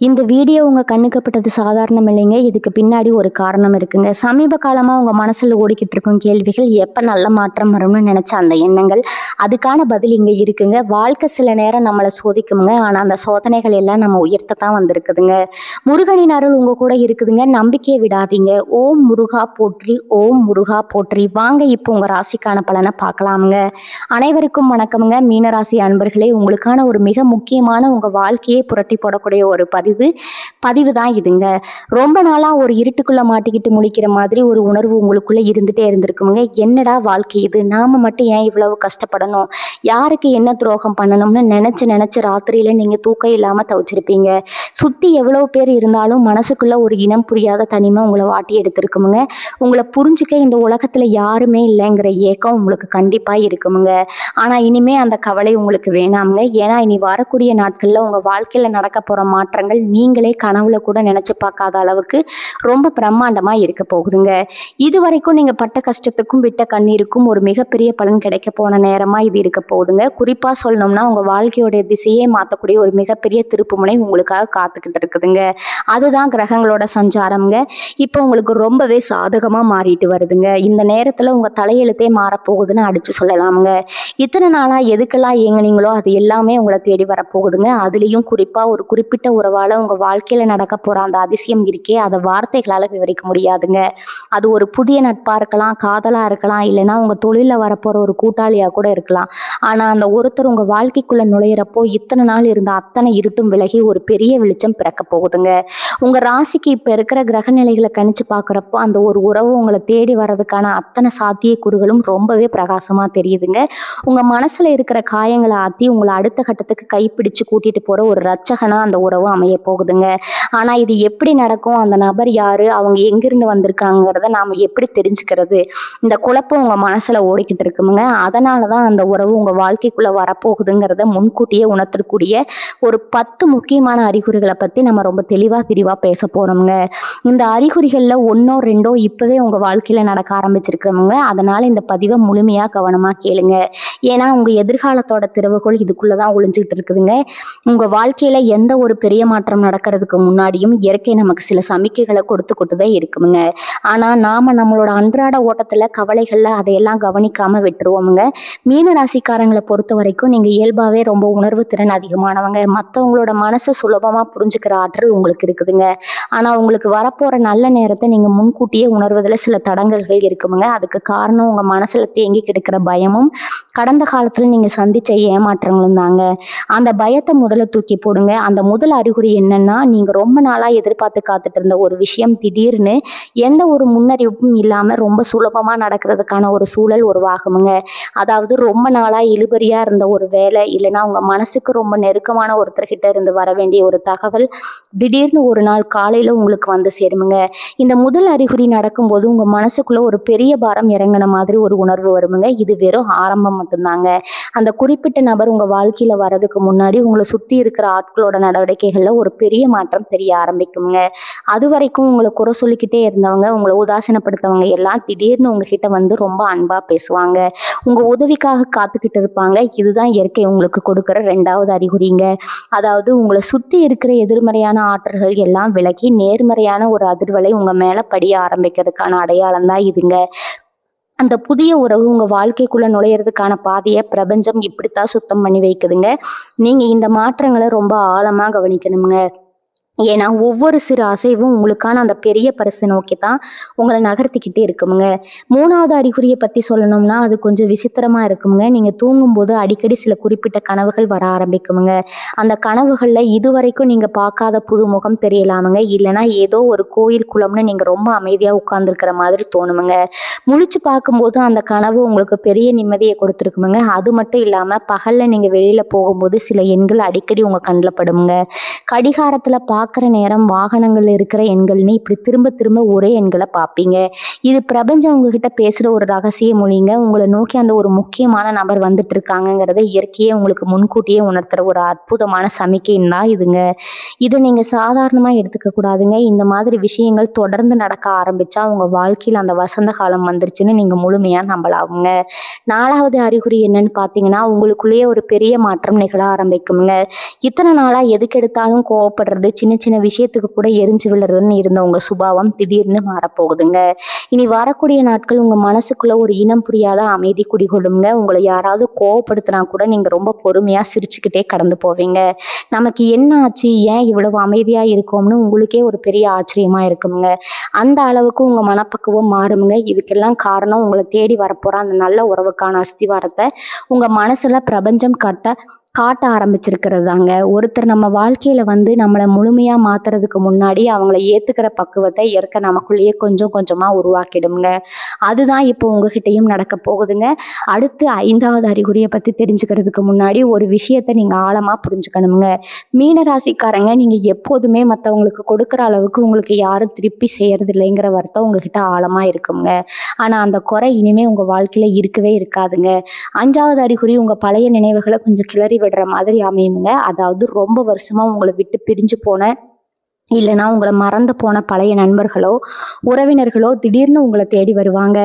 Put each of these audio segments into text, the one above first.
இந்த வீடியோ உங்க கண்ணுக்கு பட்டது சாதாரணம் இல்லைங்க. இதுக்கு பின்னாடி ஒரு காரணம் இருக்குங்க. சமீப காலமா உங்க மனசுல ஓடிக்கிட்டு இருக்கும் கேள்விகள், எப்ப நல்ல மாற்றம் வரும்னு நினைச்ச அந்த எண்ணங்கள், அதுக்கான பதில் இங்க இருக்குங்க. வாழ்க்கை சில நேரம் நம்மள சோதிக்குங்க. ஆனா அந்த சோதனைகள் எல்லாம் நம்ம உயர்த்தத்தான் வந்திருக்குதுங்க. முருகனின் அருள் உங்க கூட இருக்குதுங்க. நம்பிக்கையை விடாதீங்க. ஓம் முருகா போற்றி, ஓம் முருகா போற்றி. வாங்க இப்போ உங்க ராசிக்கான பலனை பார்க்கலாமுங்க. அனைவருக்கும் வணக்கமுங்க. மீனராசி அன்பர்களே, உங்களுக்கான ஒரு மிக முக்கியமான உங்க வாழ்க்கையை புரட்டி போடக்கூடிய ஒரு பதிவு தான் இதுங்க. ரொம்ப நாளா ஒரு இருட்டுக்குள்ள மாட்டிக்கிட்டு முழிக்கிற மாதிரி ஒரு உணர்வு உங்களுக்குள்ள இருந்துட்டே இருந்திருக்குங்க. என்னடா வாழ்க்கை இது, நாம மட்டும் ஏன் இவ்வளவு கஷ்டப்படணும், யாருக்கு என்ன துரோகம் பண்ணணும்னு நினைச்சு நினைச்சு ராத்திரியில நீங்க தூக்கம் இல்லாம தவிச்சிருப்பீங்க. சுத்தி எவ்வளவு பேர் இருந்தாலும் மனசுக்குள்ள ஒரு இனம் புரியாத தனிமை உங்களை வாட்டி எடுத்திருக்குமுங்க. உங்களை புரிஞ்சுக்க இந்த உலகத்துல யாருமே இல்லைங்கிற ஏக்கம் உங்களுக்கு கண்டிப்பா இருக்குமுங்க. ஆனா இனிமே அந்த கவலை உங்களுக்கு வேணாமுங்க. ஏன்னா இனி வரக்கூடிய நாட்கள்ல உங்க வாழ்க்கையில நடக்க போற மாற்றங்கள் நீங்களே கனவுல கூட நினைச்சு பார்க்காத அளவுக்கு ரொம்ப பிரம்மாண்டமா இருக்க போகுதுங்க. இது வரைக்கும் நீங்க பட்ட கஷ்டத்துக்கும் விட்ட கண்ணீருக்கும் ஒரு மிகப்பெரிய பலன் கிடைக்க போன நேரமா இது இருக்க போகுதுங்க. குறிப்பா சொல்லணும்னா உங்க வாழ்க்கையோட திசையே மாற்றக்கூடிய ஒரு மிகப்பெரிய திருப்புமுனை உங்களுக்காக காத்துக்கிட்டு இருக்குதுங்க. அதுதான் கிரகங்களோட சஞ்சாரம்ங்க. இப்போ உங்களுக்கு ரொம்பவே சாதகமா மாறிட்டு வருதுங்க. இந்த நேரத்துல உங்க தலையெழுத்தே மாறப்போகுதுன்னு அடிச்சு சொல்லலாமுங்க. இத்தனை நாளா எதுக்கெல்லாம் ஏங்குனீங்களோ அது எல்லாமே உங்களை தேடி வரப்போகுதுங்க. அதுலேயும் குறிப்பா ஒரு குறிப்பிட்ட உறவால உங்க வாழ்க்கையில நடக்க போற அந்த அதிசயம் இருக்கே, அதை வார்த்தைகளால விவரிக்க முடியாதுங்க. அது ஒரு புதிய நட்பா இருக்கலாம், காதலா இருக்கலாம், இல்லைன்னா உங்க தொழில வரப்போற ஒரு கூட்டாளியா கூட இருக்கலாம். ஆனா அந்த ஒருத்தர் உங்க வாழ்க்கைக்குள்ள நுழையிறப்போ இத்தனை நாள் இருந்த அத்தனை இருட்டும் விலகி ஒரு பெரிய வெளிச்சம் பிறக்க போகுதுங்க. உங்க ராசிக்கு இப்ப இருக்கிற கிரக நிலைகளை கணிச்சு பாக்குறப்போ அந்த ஒரு உறவு உங்களை தேடி வர்றதுக்கான அத்தனை சாத்தியக்கூறுகளும் ரொம்பவே பிரகாசமா தெரியுதுங்க. உங்க மனசுல இருக்கிற காயங்களை ஆத்தி உங்களை அடுத்த கட்டத்துக்கு கைப்பிடிச்சு கூட்டிட்டு போற ஒரு ரட்சகனா அந்த உறவு அமைய போகுதுங்க. ஆனா இது எப்படி நடக்கும், அந்த நபர் யாரு, அவங்க எங்கிருந்து வந்திருக்காங்கிறத நாம எப்படி தெரிஞ்சுக்கிறது, இந்த குழப்பம் உங்க மனசுல ஓடிக்கிட்டு இருக்குமுங்க. அதனாலதான் அந்த உறவு உங்க வாழ்க்கைக்குள்ள வரப்போகுதுங்கிறத முன்கூட்டியே உணர்த்தக்கூடிய ஒரு 10 முக்கியமான அறிகுறிகளை பத்தி நம்ம ரொம்ப தெளிவா விரிவா பேச போறோம்ங்க. இந்த அறிகுறிகள்ல ஒன்னோ ரெண்டோ இப்பவே உங்க வாழ்க்கையில நடக்க ஆரம்பிச்சிருக்கிறவங்க. அதனால இந்த பதிவை முழுமையா கவனமா கேளுங்க. ஏன்னா உங்க எதிர்காலத்தோட திறவுகோள் இதுக்குள்ளதான் ஒளிஞ்சுக்கிட்டு இருக்குதுங்க. உங்க வாழ்க்கையில எந்த ஒரு பெரிய மாற்றம் நடக்கிறதுக்கு முன்னாடியும் இயற்கை நமக்கு சில சமிக்கைகளை கொடுத்துதான் இருக்குமுங்க. ஆனா நாம நம்மளோட அன்றாட ஓட்டத்துல கவலைகள்ல அதையெல்லாம் கவனிக்காம விட்டுருவோமுங்க. மீன ராசிக்காரங்களை பொறுத்த வரைக்கும் நீங்க இயல்பாவே ரொம்ப உணர்வு திறன் அதிகமானவங்க. மற்றவங்களோட மனசை சுலபமா புரிஞ்சுக்கிற ஆற்றல் உங்களுக்கு இருக்குதுங்க. ஆனா உங்களுக்கு வரப்போற நல்ல நேரத்தை நீங்க முன்கூட்டியே உணர்வதில் சில தடங்கல்கள் இருக்குமுங்க. அதுக்கு காரணம் உங்க மனசுல தேங்கி கிடக்கிற பயமும் கடந்த காலத்துல நீங்க சந்திச்ச ஏமாற்றங்களும் தாங்க. அந்த பயத்தை முதல்ல தூக்கி போடுங்க. அந்த முதல் அறிகுறி என்னன்னா, நீங்க ரொம்ப நாளா எதிர்பார்த்து காத்துட்டு இருந்த ஒரு விஷயம் திடீர்னு எந்த ஒரு முன்னறிவிப்பும் இல்லாம ரொம்ப சுலபமா நடக்கிறதுக்கான ஒரு சூழல் உருவாகுமுங்க. அதாவது ரொம்ப நாளா இழுபறியா இருந்த ஒரு வேலை, இல்லைன்னா உங்க மனசுக்கு ரொம்ப நெருக்கமான ஒருத்தர்கிட்ட இருந்து வர வேண்டிய ஒரு தகவல் திடீர்னு ஒரு நாள் காலையில உங்களுக்கு வந்து சேருமுங்க. இந்த முதல் அறிகுறி நடக்கும்போது உங்க மனசுக்குள்ள ஒரு பெரிய பாரம் இறங்கின மாதிரி ஒரு உணர்வு வருமுங்க. இது வெறும் ஆரம்பம் மட்டும்தாங்க. அந்த குறிப்பிட்ட நபர் உங்க வாழ்க்கையில வர்றதுக்கு முன்னாடி உங்களை சுத்தி இருக்கிற ஆட்களோட நடவடிக்கைகள்ல ஒரு பெரிய மாற்றம் தெரிய ஆரம்பிக்குங்க. அது வரைக்கும் உங்களை குறை சொல்லிக்கிட்டே இருந்தவங்க, உங்களை உதாசீனப்படுத்தவங்க எல்லாம் திடீர்னு உங்ககிட்ட வந்து ரொம்ப அன்பா பேசுவாங்க. உங்க உதவிக்காக காத்துக்கிட்டு இருப்பாங்க. இதுதான் இயற்கை உங்களுக்கு கொடுக்கிற 2வது அறிகுறிங்க. அதாவது உங்களை சுத்தி இருக்கிற எதிர்மறையான ஆற்றல்கள் எல்லாம் விலகி நேர்மறையான ஒரு அதிர்வலை உங்க மேல படிய ஆரம்பிக்கிறதுக்கான அடையாளம் தான் இதுங்க. அந்த புதிய உறவு உங்க வாழ்க்கைக்குள்ள நுழையிறதுக்கான பாதையை பிரபஞ்சம் இப்படித்தான் சுத்தம் பண்ணி வைக்குதுங்க. நீங்க இந்த மாற்றங்களை ரொம்ப ஆழமா கவனிக்கணுங்க. ஏன்னா ஒவ்வொரு சிறு அசைவும் உங்களுக்கான அந்த பெரிய பரிசு நோக்கி தான் உங்களை நகர்த்திக்கிட்டே இருக்குமுங்க. 3வது அறிகுறியை பத்தி சொல்லணும்னா அது கொஞ்சம் விசித்திரமா இருக்குமுங்க. நீங்க தூங்கும்போது அடிக்கடி சில குறிப்பிட்ட கனவுகள் வர ஆரம்பிக்குமுங்க. அந்த கனவுகள்ல இதுவரைக்கும் நீங்க பார்க்காத புது முகம் தெரியலாமுங்க. இல்லைன்னா ஏதோ ஒரு கோயில் குளம்னு நீங்க ரொம்ப அமைதியா உட்கார்ந்துருக்கிற மாதிரி தோணுமுங்க. முழிச்சு பார்க்கும்போது அந்த கனவு உங்களுக்கு பெரிய நிம்மதியை கொடுத்துருக்குமுங்க. அது மட்டும் இல்லாம பகல்ல நீங்க வெளியில போகும்போது சில எண்கள் அடிக்கடி உங்க கண்ணில் படுமுங்க. கடிகாரத்துல பார்க்குற நேரம், வாகனங்கள் இருக்கிற எண்கள்னு இப்படி திரும்ப திரும்ப ஒரே எண்களை பார்ப்பீங்க. இது பிரபஞ்சம் உங்ககிட்ட பேசுகிற ஒரு ரகசிய மொழிங்க. உங்களை நோக்கி அந்த ஒரு முக்கியமான நபர் வந்துட்டு இருக்காங்கிறத இயற்கையே உங்களுக்கு முன்கூட்டியே உணர்த்துற ஒரு அற்புதமான சமிக்கைன்னு தான் இதுங்க. இதை நீங்கள் சாதாரணமாக எடுத்துக்க கூடாதுங்க. இந்த மாதிரி விஷயங்கள் தொடர்ந்து நடக்க ஆரம்பிச்சா உங்கள் வாழ்க்கையில் அந்த வசந்த காலம் வந்துருச்சுன்னு நீங்கள் முழுமையாக நம்பலாமுங்க. 4வது அறிகுறி என்னன்னு பார்த்தீங்கன்னா, உங்களுக்குள்ளேயே ஒரு பெரிய மாற்றம் நிகழ ஆரம்பிக்குங்க. இத்தனை நாளாக எதுக்கு எடுத்தாலும் கோவப்படுறது, சின்ன சின்ன சின்ன விஷயத்துக்கு கூட எரிஞ்சு விழுறதுன்னு இருந்த உங்க சுபாவம் திடீர்னு மாறப்போகுதுங்க. இனி வரக்கூடிய நாட்கள் உங்க மனசுக்குள்ள ஒரு இனம் புரியாத அமைதி குடிகொள்ளுங்க. உங்களை யாராவது கோவப்படுத்தினா கூட நீங்க ரொம்ப பொறுமையா சிரிச்சுக்கிட்டே கடந்து போவீங்க. நமக்கு என்ன ஆச்சு, ஏன் இவ்வளவு அமைதியா இருக்கோம்னு உங்களுக்கே ஒரு பெரிய ஆச்சரியமா இருக்குங்க. அந்த அளவுக்கு உங்க மனப்பக்குவம் மாறுமுங்க. இதுக்கெல்லாம் காரணம் உங்களை தேடி வரப்போற அந்த நல்ல உறவுக்கான அஸ்திவாரத்தை உங்க மனசுல பிரபஞ்சம் காட்ட ஆரம்பிச்சிருக்கிறது தாங்க. ஒருத்தர் நம்ம வாழ்க்கையில நம்மளை முழுமையா மாத்துறதுக்கு முன்னாடி அவங்கள ஏத்துக்கிற பக்குவத்தை இயற்கை நமக்குள்ளேயே கொஞ்சம் கொஞ்சமா உருவாக்கிடுங்க. அதுதான் இப்போ உங்ககிட்டயும் நடக்க போகுதுங்க. அடுத்து 5வது அறிகுறியை பத்தி தெரிஞ்சுக்கிறதுக்கு முன்னாடி ஒரு விஷயத்த நீங்க ஆழமா புரிஞ்சுக்கணுங்க. மீன ராசிக்காரங்க, நீங்க எப்போதுமே மற்றவங்களுக்கு கொடுக்குற அளவுக்கு உங்களுக்கு யாரும் திருப்பி செய்யறது இல்லைங்கிற வருத்தம் உங்ககிட்ட ஆழமா இருக்குங்க. ஆனா அந்த குறை இனிமே உங்க வாழ்க்கையில இருக்கவே இருக்காதுங்க. 5வது அறிகுறி, உங்க பழைய நினைவுகளை கொஞ்சம் கிளறி விடுற மாதிரி அமையுங்க. அதாவது ரொம்ப வருஷமா உங்களை விட்டு பிரிஞ்சு போன இல்லைனா உங்களை மறந்து போன பழைய நண்பர்களோ உறவினர்களோ திடீர்னு உங்களை தேடி வருவாங்க.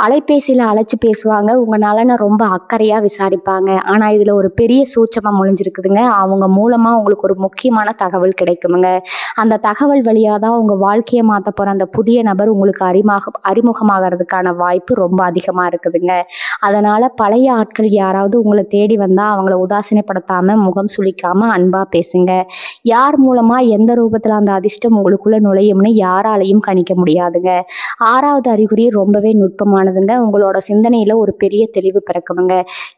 அலைபேசியில் அழைச்சி பேசுவாங்க. உங்கள் நலனை ரொம்ப அக்கறையாக விசாரிப்பாங்க. ஆனால் இதில் ஒரு பெரிய சூட்சமம் ஒளிஞ்சிருக்குதுங்க. அவங்க மூலமாக உங்களுக்கு ஒரு முக்கியமான தகவல் கிடைக்குமுங்க. அந்த தகவல் வழியாக தான் உங்கள் வாழ்க்கையை மாற்ற போகிற அந்த புதிய நபர் உங்களுக்கு அறிமுகமாகிறதுக்கான வாய்ப்பு ரொம்ப அதிகமாக இருக்குதுங்க. அதனால் பழைய ஆட்கள் யாராவது உங்களை தேடி வந்தால் அவங்கள உதாசீனப்படுத்தாமல் முகம் சுளிக்காமல் அன்பாக பேசுங்க. யார் மூலமாக எந்த ரூபத்தில் அந்த அதிர்ஷ்டம் உங்களுக்குள்ள நுழையும்னு யாராலையும் கணிக்க முடியாதுங்க. 6வது அறிகுறி ரொம்பவே நுட்பமானதுங்க. உங்களோட சிந்தனையில ஒரு பெரிய தெளிவு பிறக்குமுங்க.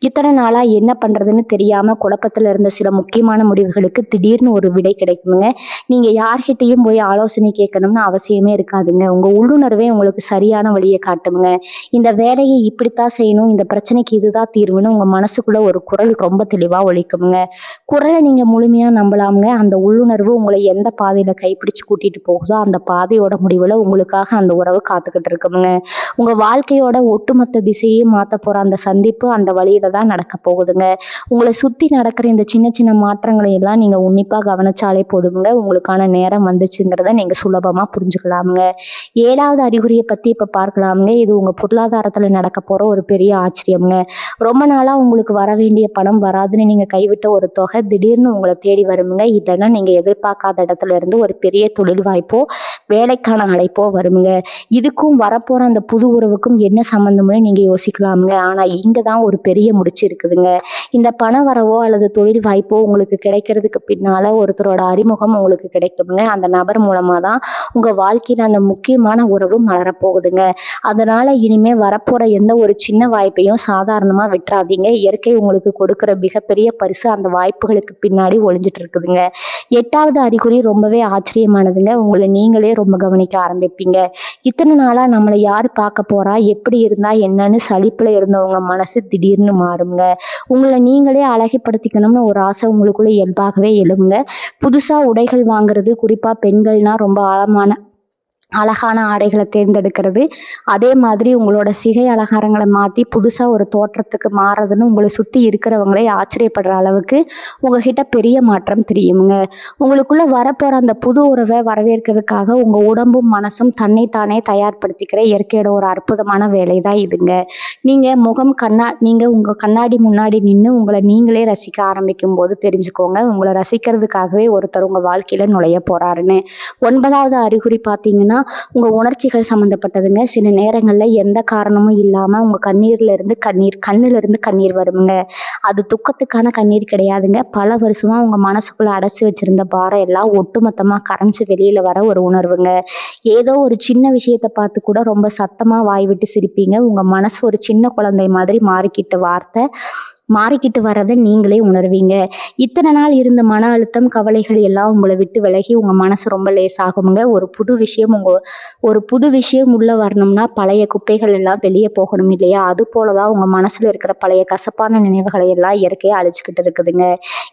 இத்தனை நாளா என்ன பண்றதுன்னு தெரியாம குழப்பத்துல இருந்த சில முக்கியமான முடிவுகளுக்கு திடீர்னு ஒரு விடை கிடைக்குமுங்க. நீங்க யார்கிட்டையும் போய் ஆலோசனை கேட்கணும்னு அவசியமே இருக்காதுங்க. உங்க உள்ளுணர்வே உங்களுக்கு சரியான வழியை காட்டுமுங்க. இந்த வேலையை இப்படித்தான் செய்யணும், இந்த பிரச்சனைக்கு இதுதான் தீர்வுன்னு உங்க மனசுக்குள்ள ஒரு குரல் ரொம்ப தெளிவா ஒலிக்குமுங்க. குரலை நீங்க முழுமையா நம்பலாமுங்க. அந்த உள்ளுணர்வு உங்களை எந்த பாதையில கைப்பிடிச்சு கூட்டிட்டு போகுதோ அந்த பாதையோட முடிவுல உங்களுக்காக அந்த உறவு காத்துக்கிட்டு இருக்குங்க. உங்க வாழ்க்கையோட ஒட்டுமொத்த திசையே மாத்த போற அந்த சந்திப்பு அந்த வழியில தான் நடக்க போகுதுங்க. உங்களை சுத்தி நடக்கிற இந்த சின்ன சின்ன மாற்றங்களை எல்லாம் நீங்க உன்னிப்பா கவனிச்சாலே போதுங்க. உங்களுக்கான நேரம் வந்துச்சுங்கிறத நீங்க சுலபமா புரிஞ்சுக்கலாமுங்க. 7வது அறிகுறியை பத்தி இப்ப பார்க்கலாமுங்க. இது உங்க பொருளாதாரத்துல நடக்க போற ஒரு பெரிய ஆச்சரியம்ங்க. ரொம்ப நாளா உங்களுக்கு வர வேண்டிய பணம் வராதுன்னு நீங்க கைவிட்ட ஒரு தொகை திடீர்னு உங்களை தேடி வருமுங்க. இல்லைன்னா நீங்க எதிர்பார்க்காத இடத்துல இருந்து ஒரு பெரிய தொழில் வாய்ப்போ வேலைக்கான அழைப்போ வருமுங்க. இதுக்கும் வரப்போற அந்த புது உறவுக்கும் என்ன சம்பந்தம்னு நீங்க யோசிக்கலாமுங்க. ஆனா இங்க தான் ஒரு பெரிய முடிச்சு இருக்குதுங்க. இந்த பண வரவோ அல்லது தொழில் வாய்ப்போ உங்களுக்கு கிடைக்கிறதுக்கு பின்னால ஒருத்தரோட அறிமுகம் உங்களுக்கு கிடைக்குமுங்க. அந்த நபர் மூலமா தான் உங்க வாழ்க்கையில அந்த முக்கியமான உறவு மலரப்போகுதுங்க. அதனால இனிமே வரப்போற எந்த ஒரு சின்ன வாய்ப்பையும் சாதாரணமா விட்டுறாதீங்க. இயற்கை உங்களுக்கு கொடுக்கிற மிகப்பெரிய பரிசு அந்த வாய்ப்புகளுக்கு பின்னாடி ஒளிஞ்சிட்டு இருக்குதுங்க. 8வது அறிகுறி ரொம்பவே ஆச்சரியமானதுங்க. உங்களை நீங்களே ரொம்ப கவனிக்க ஆரம்பிப்பீங்க. இத்தனை நாளா நம்மளை யாரு பார்க்க போறா, எப்படி இருந்தா என்னன்னு சலிப்புல இருந்தவங்க மனசு திடீர்னு மாறுங்க. உங்களை நீங்களே அழகுபடுத்திக்கணும்னு ஒரு ஆசை உங்களுக்குள்ள இயல்பாகவே எழுங்க. புதுசா உடைகள் வாங்குறது, குறிப்பா பெண்கள்னா ரொம்ப அழகான ஆடைகளை தேர்ந்தெடுக்கிறது, அதே மாதிரி உங்களோட சிகை அலங்காரங்களை மாற்றி புதுசாக ஒரு தோற்றத்துக்கு மாறுறதுன்னு உங்களை சுற்றி இருக்கிறவங்களே ஆச்சரியப்படுற அளவுக்கு உங்ககிட்ட பெரிய மாற்றம் தெரியுமுங்க. உங்களுக்குள்ள வரப்போகிற அந்த புது உறவை வரவேற்கிறதுக்காக உங்கள் உடம்பும் மனசும் தன்னைத்தானே தயார்படுத்திக்கிற இயற்கையோட ஒரு அற்புதமான வேலை தான் இதுங்க. நீங்கள் உங்கள் கண்ணாடி முன்னாடி நின்று உங்களை நீங்களே ரசிக்க ஆரம்பிக்கும் போது தெரிஞ்சுக்கோங்க, உங்களை ரசிக்கிறதுக்காகவே ஒருத்தர் உங்கள் வாழ்க்கையில் நுழைய போகிறாருன்னு. 9வது அறிகுறி பார்த்தீங்கன்னா உங்கள் உணர்ச்சிகள் சம்மந்தப்பட்டதுங்க. சில நேரங்களில் எந்த காரணமும் இல்லாமல் உங்கள் கண்ணிலிருந்து கண்ணீர் வருங்க. அது துக்கத்துக்கான கண்ணீர் கிடையாதுங்க. பல வருஷமாக உங்கள் மனசுக்குள்ளே அடைச்சி வச்சிருந்த பாரம் எல்லாம் ஒட்டுமொத்தமாக கரைஞ்சி வெளியில் வர ஒரு உணர்வுங்க. ஏதோ ஒரு சின்ன விஷயத்தை பார்த்து கூட ரொம்ப சத்தமாக வாய் விட்டு சிரிப்பீங்க. உங்கள் மனசு ஒரு சின்ன குழந்தை மாதிரி மாறிக்கிட்டு வர்றதை நீங்களே உணர்வீங்க. இத்தனை நாள் இருந்த மன அழுத்தம் கவலைகள் எல்லாம் உங்களை விட்டு விலகி உங்கள் மனசு ரொம்ப லேசாகுங்க. ஒரு புது விஷயம் உள்ள வரணும்னா பழைய குப்பைகள் எல்லாம் வெளியே போகணும் இல்லையா? அது போலதான் உங்கள் மனசில் இருக்கிற பழைய கசப்பான நினைவுகளை எல்லாம் இயற்கையாக அழிச்சுக்கிட்டு இருக்குதுங்க.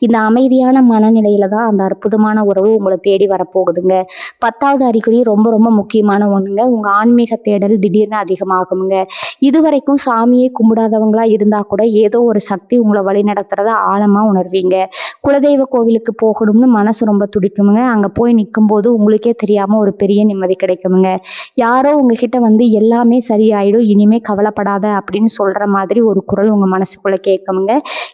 இந்த அமைதியான மனநிலையில தான் அந்த அற்புதமான உறவு உங்களை தேடி வரப்போகுதுங்க. 10வது அறிகுறி ரொம்ப ரொம்ப முக்கியமான ஒன்றுங்க. உங்கள் ஆன்மீக தேடல் திடீர்னு அதிகமாகுங்க. இதுவரைக்கும் சாமியை கும்பிடாதவங்களா இருந்தால் கூட ஏதோ ஒரு சக்தி சக்தி உங்களை வழி நடத்துறத ஆழமா உணர்வீங்க. குலதெய்வ கோவிலுக்கு போகணும்னு மனசு ரொம்ப துடிக்குமுங்க. அங்க போய் நிக்கும்போது உங்களுக்கே தெரியாம ஒரு பெரிய நிம்மதி கிடைக்குமுங்க. யாரோ உங்ககிட்ட வந்து எல்லாமே சரியாயிடும், இனிமே கவலைப்படாத அப்படின்னு சொல்ற மாதிரி ஒரு குரல் உங்க மனசுக்குள்ள கேட்குமுங்க.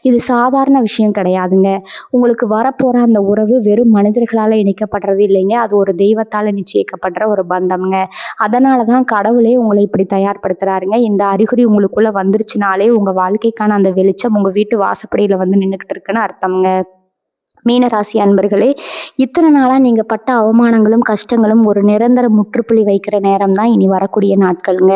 இது சாதாரண விஷயம் கிடையாதுங்க. உங்களுக்கு வரப்போற அந்த உறவு வெறும் மனிதர்களால இணைக்கப்படுறது இல்லைங்க. அது ஒரு தெய்வத்தால நிச்சயிக்கப்படுற ஒரு பந்தம்ங்க. அதனாலதான் கடவுளே உங்களை இப்படி தயார்படுத்துறாருங்க. இந்த அறிகுறி உங்களுக்குள்ள வந்துருச்சுனாலே உங்க வாழ்க்கைக்கான அந்த வெளிச்சம் உங்க வீட்டு வாசப்படியில வந்து நின்னுகிட்டு இருக்குன்னு அர்த்தம்ங்க. மீனராசி அன்பர்களே, இத்தனை நாளா நீங்க பட்ட அவமானங்களும் கஷ்டங்களும் ஒரு நிரந்தர முற்றுப்புள்ளி வைக்கிற நேரம் தான் இனி வரக்கூடிய நாட்களுங்க.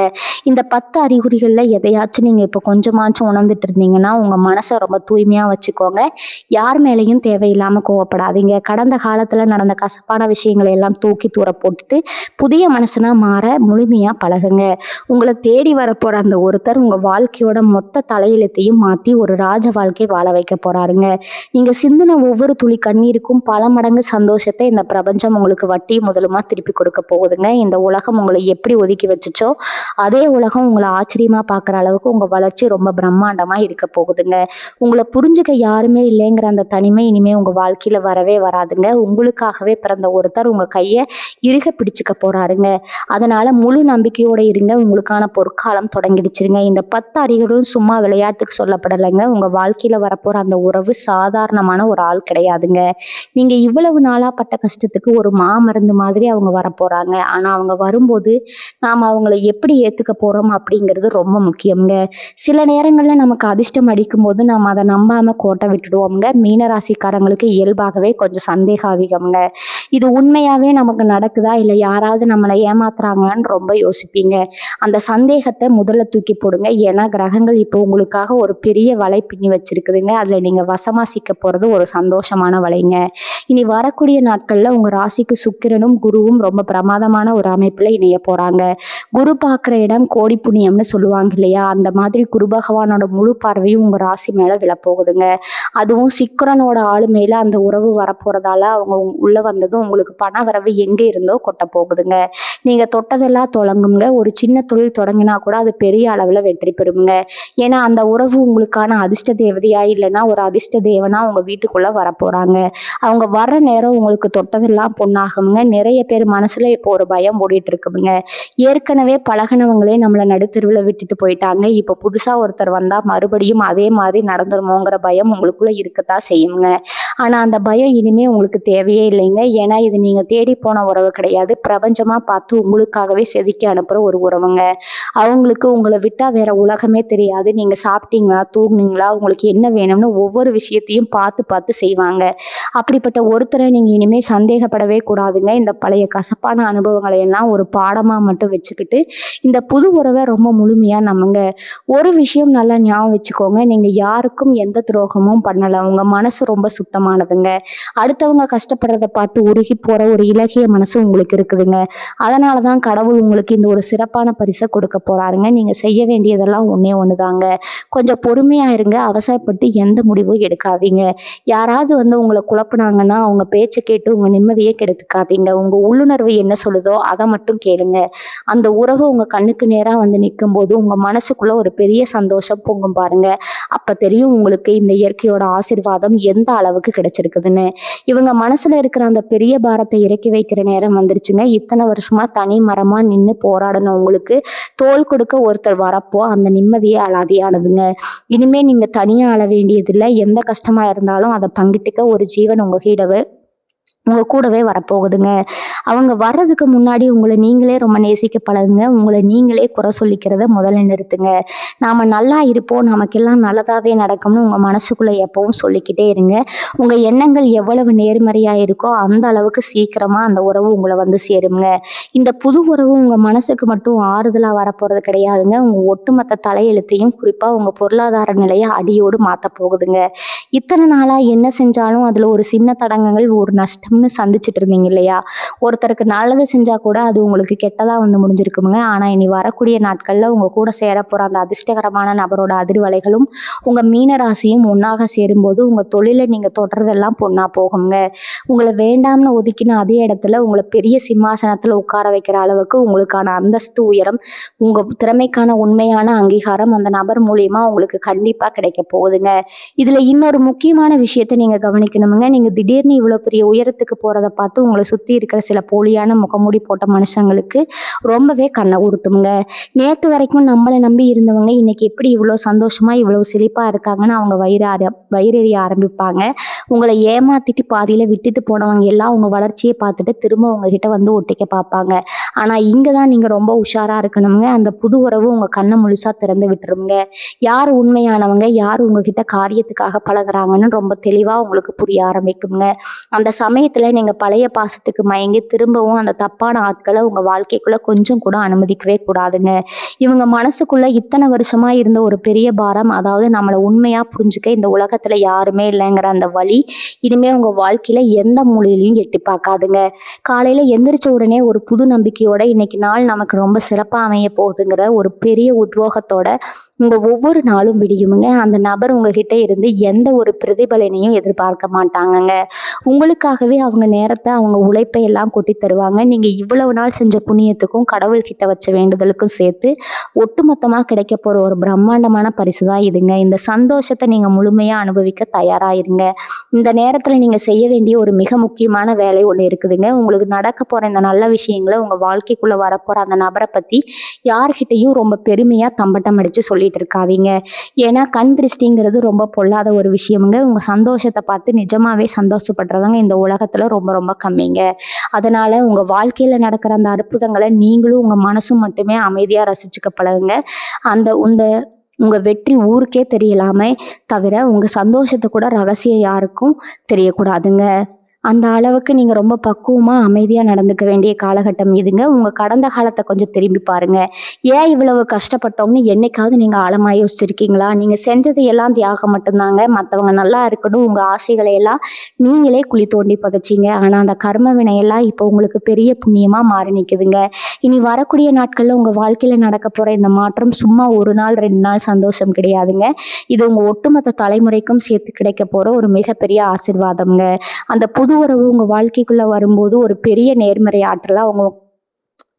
இந்த 10 அறிகுறிகள்ல எதையாச்சும் நீங்க இப்போ கொஞ்சமாச்சும் உணர்ந்துட்டு இருந்தீங்கன்னா உங்க மனசை ரொம்ப தூய்மையா வச்சுக்கோங்க. யார் மேலேயும் தேவையில்லாம கோவப்படாதீங்க. கடந்த காலத்துல நடந்த கசப்பான விஷயங்களை எல்லாம் தூக்கி தூர போட்டுட்டு புதிய மனுஷனா மாற முழுமையா பழகுங்க. உங்களை தேடி வரப்போற அந்த ஒருத்தர் உங்க வாழ்க்கையோட மொத்த தலையெழுத்தையும் மாத்தி ஒரு ராஜ வாழ்க்கை வாழ வைக்க போறாருங்க. நீங்க சிந்தின ஒவ்வொரு துளி கண்ணீருக்கும் பல மடங்கு சந்தோஷத்தை இந்த பிரபஞ்சம் உங்களுக்கு வட்டி முதலுமா திருப்பி கொடுக்க போகுதுங்க. இந்த உலகம் உங்களை எப்படி ஒதுக்கி வச்சுச்சோ அதே உலகம் உங்களை ஆச்சரியமா பார்க்குற அளவுக்கு உங்க வளர்ச்சி ரொம்ப பிரம்மாண்டமா இருக்க போகுதுங்க. உங்களை புரிஞ்சுக்க யாருமே இல்லைங்கிற அந்த தனிமை இனிமே உங்க வாழ்க்கையில வரவே வராதுங்க. உங்களுக்காகவே பிறந்த ஒருத்தர் உங்க கையை இறுக பிடிச்சுக்க போறாருங்க. அதனால முழு நம்பிக்கையோட இருங்க. உங்களுக்கான பொற்காலம் தொடங்கிடுச்சிருங்க. இந்த 10 அறிகுறிகளும் சும்மா விளையாட்டுக்கு சொல்லப்படலைங்க. உங்க வாழ்க்கையில வரப்போற அந்த உறவு சாதாரணமான ஒரு ஆள் கிடையாதுங்க. நீங்க இவ்வளவு நாளா பட்ட கஷ்டத்துக்கு ஒரு மாமருந்து மாதிரி அவங்க வரப்போறாங்க. ஆனா அவங்க வரும்போது நாம அவங்கள எப்படி ஏத்துக்க போறோம் அப்படிங்கிறது ரொம்ப முக்கியம்ங்க. சில நேரங்கள்ல நமக்கு அதிர்ஷ்டம் அடிக்கும் போது நாம அதை நம்பாம கோட்டை விட்டுடுவோம்ங்க. மீனராசிக்காரங்களுக்கு இயல்பாகவே கொஞ்சம் சந்தேகம் அதிகம்ங்க. இது உண்மையாவே நமக்கு நடக்குதா இல்ல யாராவது நம்மளை ஏமாத்துறாங்கன்னு ரொம்ப யோசிப்பீங்க. அந்த சந்தேகத்தை முதல்ல தூக்கி போடுங்க. ஏன்னா கிரகங்கள் இப்போ உங்களுக்காக ஒரு பெரிய வலை பின்னி வச்சிருக்குதுங்க. அதுல நீங்க வசமா சிக்க போறது ஒரு சந்தோஷமான வலைங்க. இனி வரக்கூடிய நாட்கள்ல உங்க ராசிக்கு சுக்கிரனும் குருவும் ரொம்ப பிரமாதமான ஒரு அமைப்புல இணைய போறாங்க. குரு பார்க்குற இடம் கோடி புண்ணியம்னு சொல்லுவாங்க இல்லையா, அந்த மாதிரி குரு பகவானோட முழு பார்வையும் உங்க ராசி மேல விழப்போகுதுங்க. அதுவும் சுக்கிரனோட ஆளுமையில அந்த உறவு வரப்போறதால அவங்க உள்ள வந்ததும் உங்களுக்கு பண வரவு எங்க இருந்தோ கொட்ட போகுதுங்க. நீங்க தொட்டதெல்லாம் தொடங்குங்க. ஒரு சின்ன தொழில் தொடங்கினா கூட அது பெரிய அளவுல வெற்றி பெறுங்க. ஏன்னா அந்த உறவு உங்களுக்கான அதிர்ஷ்ட தேவதையா இல்லைன்னா ஒரு அதிர்ஷ்ட தேவனா உங்க வீட்டுக்குள்ள வரப்போறாங்க. அவங்க வர்ற நேரம் உங்களுக்கு தொட்டதெல்லாம் பொண்ணாகுங்க. நிறைய பேர் மனசுல இப்போ ஒரு பயம் ஓடிட்டு இருக்குங்க. ஏற்கனவே பழகினவங்களே நம்மளை நடுத்தெருவில் விட்டுட்டு போயிட்டாங்க. இப்போ புதுசா ஒருத்தர் வந்தா மறுபடியும் அதே மாதிரி நடந்துருமோங்கிற பயம் உங்களுக்குள்ள இருக்கத்தான் செய்யுங்க. ஆனா அந்த பயம் இனிமே உங்களுக்கு தேவையே இல்லைங்க. ஏன்னா இது நீங்க தேடி போன உறவு கிடையாது. பிரபஞ்சமா பார்த்து உங்களுக்காகவே செதுக்கி அனுப்புற ஒரு உறவுங்க. அவங்களுக்கு உங்களை விட்டா வேற உலகமே தெரியாது. நீங்க சாப்பிட்டீங்களா, தூங்குனீங்களா, உங்களுக்கு என்ன வேணும்னு ஒவ்வொரு விஷயத்தையும் பார்த்து பார்த்து செய்வாங்க. அப்படிப்பட்ட ஒருத்தரை நீங்க இனிமே சந்தேகப்படவே கூடாதுங்க. இந்த பழைய கசப்பான அனுபவங்களை எல்லாம் ஒரு பாடமா மட்டும் வச்சுக்கிட்டு இந்த புது உறவை ரொம்ப முழுமையா நம்புங்க. ஒரு விஷயம் நல்லா ஞாபகம் வச்சுக்கோங்க. நீங்க யாருக்கும் எந்த துரோகமும் பண்ணல. உங்க மனசு ரொம்ப சுத்தமானதுங்க. அடுத்தவங்க கஷ்டப்படுறத பார்த்து உருகி போற ஒரு இலகிய மனசு உங்களுக்கு இருக்குதுங்க. அதனாலதான் கடவுள் உங்களுக்கு இந்த ஒரு சிறப்பான பரிசை கொடுக்க போறாருங்க. நீங்க செய்ய வேண்டியதெல்லாம் ஒண்ணே ஒண்ணுதாங்க. கொஞ்சம் பொறுமையா இருங்க. அவசரப்பட்டு எந்த முடிவும் எடுக்காதீங்க. யாராவது வந்து உங்களை குழப்புனாங்கன்னா அவங்க பேச்சை கேட்டு உங்க நிம்மதியே கெடுத்துக்காதீங்க. உங்க உள்ளுணர்வு என்ன சொல்லுதோ அதை மட்டும் கேளுங்க. அந்த உறவு உங்க கண்ணுக்கு நேரா வந்து நிற்கும் போது உங்க மனசுக்குள்ள ஒரு பெரிய சந்தோஷம் பொங்கும் பாருங்க. அப்ப தெரியும் உங்களுக்கு இந்த இயற்கையோட ஆசீர்வாதம் எந்த அளவுக்கு கிடைச்சிருக்குதுன்னு. இவங்க மனசுல இருக்கிற அந்த பெரிய பாரத்தை இறக்கி வைக்கிற நேரம் வந்துருச்சுங்க. இத்தனை வருஷமா தனி மரமா நின்று போராடணும் உங்களுக்கு தோள் கொடுக்க ஒருத்தர் வரப்போ அந்த நிம்மதியே அலாதியானதுங்க. இனிமே நீங்க தனியா அழ வேண்டியதில்லை. எந்த கஷ்டமா இருந்தாலும் அதை பங்கிட்டுக்க ஒரு ஜீவன் உங்க கூடவே வரப்போகுதுங்க. அவங்க வர்றதுக்கு முன்னாடி உங்களை நீங்களே ரொம்ப நேசிக்க பழகுங்க. உங்களை நீங்களே குறை சொல்லிக்கிறத முதல்ல நிறுத்துங்க. நாம நல்லா இருப்போம், நமக்கெல்லாம் நல்லதாவே நடக்கும்னு உங்க மனசுக்குள்ள எப்பவும் சொல்லிக்கிட்டே இருங்க. உங்க எண்ணங்கள் எவ்வளவு நேர்மறையா இருக்கோ அந்த அளவுக்கு சீக்கிரமா அந்த உறவு உங்களை வந்து சேருங்க. இந்த புது உறவு உங்க மனசுக்கு மட்டும் ஆறுதலா வரப்போறது கிடையாதுங்க. உங்க ஒட்டுமொத்த தலையெழுத்தையும் குறிப்பா உங்க பொருளாதார நிலையை அடியோடு மாத்த போகுதுங்க. இத்தனை நாளா என்ன செஞ்சாலும் அதுல ஒரு சின்ன தடங்கங்கள், ஒரு நஷ்டம் கிடைக்கும்னு சந்திச்சுட்டு இருந்தீங்க இல்லையா? ஒருத்தருக்கு நல்லது செஞ்சா கூட அது உங்களுக்கு கெட்டதா வந்து முடிஞ்சிருக்குமுங்க. ஆனா இனி வரக்கூடிய நாட்கள்ல உங்க கூட சேரப்போற அந்த அதிர்ஷ்டகரமான நபரோட அதிர்வலைகளும் உங்க மீன ராசியும் ஒன்னாக சேரும்போது உங்க தொழில நீங்க தொடர்றதெல்லாம் பொண்ணா போகுங்க. உங்களை வேண்டாம்னு ஒதுக்கின அதே இடத்துல உங்களை பெரிய சிம்மாசனத்துல உட்கார வைக்கிற அளவுக்கு உங்களுக்கான அந்தஸ்து, உயரம், உங்க திறமைக்கான உண்மையான அங்கீகாரம் அந்த நபர் மூலியமா உங்களுக்கு கண்டிப்பா கிடைக்க போகுதுங்க. இதுல இன்னொரு முக்கியமான விஷயத்த நீங்க கவனிக்கணுமுங்க. நீங்க திடீர்னு இவ்வளவு பெரிய உயரத்துக்கு போறத பார்த்து உங்களை சுத்தி இருக்கிற சில போலியான முகமூடி போட்ட மனுஷங்களுக்கு ரொம்பவே கண்ணை உறுத்துமுங்க. நேத்து வரைக்கும் நம்மளை நம்பி இருந்தவங்க இன்னைக்கு எப்படி இவ்வளவு சந்தோஷமா இவ்வளவு செழிப்பா இருக்காங்கன்னு அவங்க வயிறெறிய ஆரம்பிப்பாங்க. உங்களை ஏமாத்திட்டு பாதியில விட்டுட்டு போனவங்க எல்லாம் உங்க வளர்ச்சியை பார்த்துட்டு திரும்ப உங்ககிட்ட வந்து ஒட்டிக்க பார்ப்பாங்க. ஆனா இங்கதான் நீங்க ரொம்ப உஷாரா இருக்கணுங்க. அந்த புது உறவு உங்க கண்ணை முழுசா திறந்து விட்டுருங்க. யார் உண்மையானவங்க, யார் உங்ககிட்ட காரியத்துக்காக பழகுறாங்கன்னு ரொம்ப தெளிவா உங்களுக்கு புரிய ஆரம்பிக்குங்க. அந்த சமயத்துல நீங்க பழைய பாசத்துக்கு மயங்கி திரும்பவும் அந்த தப்பான ஆட்களை உங்க வாழ்க்கைக்குள்ள கொஞ்சம் கூட அனுமதிக்கவே கூடாதுங்க. இவங்க மனசுக்குள்ள இத்தனை வருஷமா இருந்த ஒரு பெரிய பாரம், அதாவது நம்மளை உண்மையா புரிஞ்சுக்க இந்த உலகத்துல யாருமே இல்லைங்கிற அந்த வழி இனிமே உங்க வாழ்க்கையில எந்த மூலையிலையும் எட்டி பார்க்காதுங்க. காலையில எந்திரிச்ச உடனே ஒரு புது நம்பிக்கையோட இன்னைக்கு நாள் நமக்கு ரொம்ப சிறப்பா அமைய போகுதுங்கிற ஒரு பெரிய உத்வேகத்தோட உங்க ஒவ்வொரு நாளும் விடியுமுங்க. அந்த நபர் உங்ககிட்ட இருந்து எந்த ஒரு பிரதிபலனையும் எதிர்பார்க்க மாட்டாங்கங்க. உங்களுக்காகவே அவங்க நேரத்தை, அவங்க உழைப்பை எல்லாம் கொட்டி தருவாங்க. நீங்க இவ்வளவு நாள் செஞ்ச புண்ணியத்துக்கும் கடவுள்கிட்ட வச்ச வேண்டுதலுக்கும் சேர்த்து ஒட்டுமொத்தமா கிடைக்க போற ஒரு பிரம்மாண்டமான பரிசு தான் இதுங்க. இந்த சந்தோஷத்தை நீங்க முழுமையா அனுபவிக்க தயாராயிருங்க. இந்த நேரத்துல நீங்க செய்ய வேண்டிய ஒரு மிக முக்கியமான வேலை ஒண்ணு இருக்குதுங்க. உங்களுக்கு நடக்க போற இந்த நல்ல விஷயங்களை, உங்க வாழ்க்கைக்குள்ள வரப்போற அந்த நபரை பத்தி யார்கிட்டையும் ரொம்ப பெருமையா தம்பட்டம் அடிச்சு சொல்லிட்டு இருக்காதீங்க. ஏன்னா கண் திருஷ்டிங்கிறது ரொம்ப பொல்லாத ஒரு விஷயமுங்க. உங்க சந்தோஷத்தை பார்த்து நிஜமாவே சந்தோஷப்படுறவங்க இந்த உலகத்துல ரொம்ப ரொம்ப கம்மிங்க. அதனால உங்க வாழ்க்கையில நடக்கிற அந்த அற்புதங்களை நீங்களும் உங்க மனசும் மட்டுமே அமைதியா ரசிச்சுக்க பழகுங்க. அந்த உங்க வெற்றி ஊருக்கே தெரியலாமே தவிர உங்க சந்தோஷத்தை கூட ரகசியம் யாருக்கும் தெரியக்கூடாதுங்க. அந்த அளவுக்கு நீங்க ரொம்ப பக்குவமா அமைதியா நடந்துக்க வேண்டிய காலகட்டம் இதுங்க. உங்க கடந்த காலத்தை கொஞ்சம் திரும்பி பாருங்க. ஏன் இவ்வளவு கஷ்டப்பட்டோம்னு என்னைக்காவது நீங்க ஆழமா யோசிச்சிருக்கீங்களா? நீங்க செஞ்சது எல்லாம் தியாகம் மட்டும்தாங்க. மற்றவங்க நல்லா இருக்கணும் உங்க ஆசைகளை எல்லாம் நீங்களே குழி தோண்டி புதைச்சிங்க. ஆனா அந்த கர்ம வினையெல்லாம் இப்போ உங்களுக்கு பெரிய புண்ணியமா மாறி நிக்குதுங்க. இனி வரக்கூடிய நாட்கள்ல உங்க வாழ்க்கையில நடக்க போற இந்த மாற்றம் சும்மா ஒரு நாள் 2 நாள் சந்தோஷம் கிடையாதுங்க. இது உங்க ஒட்டுமொத்த தலைமுறைக்கும் சேர்த்து கிடைக்க போற ஒரு மிகப்பெரிய ஆசீர்வாதம்ங்க. அந்த புது உறவு உங்க வாழ்க்கைக்குள்ள வரும்போது ஒரு பெரிய நேர்மறை ஆற்றலா அவங்க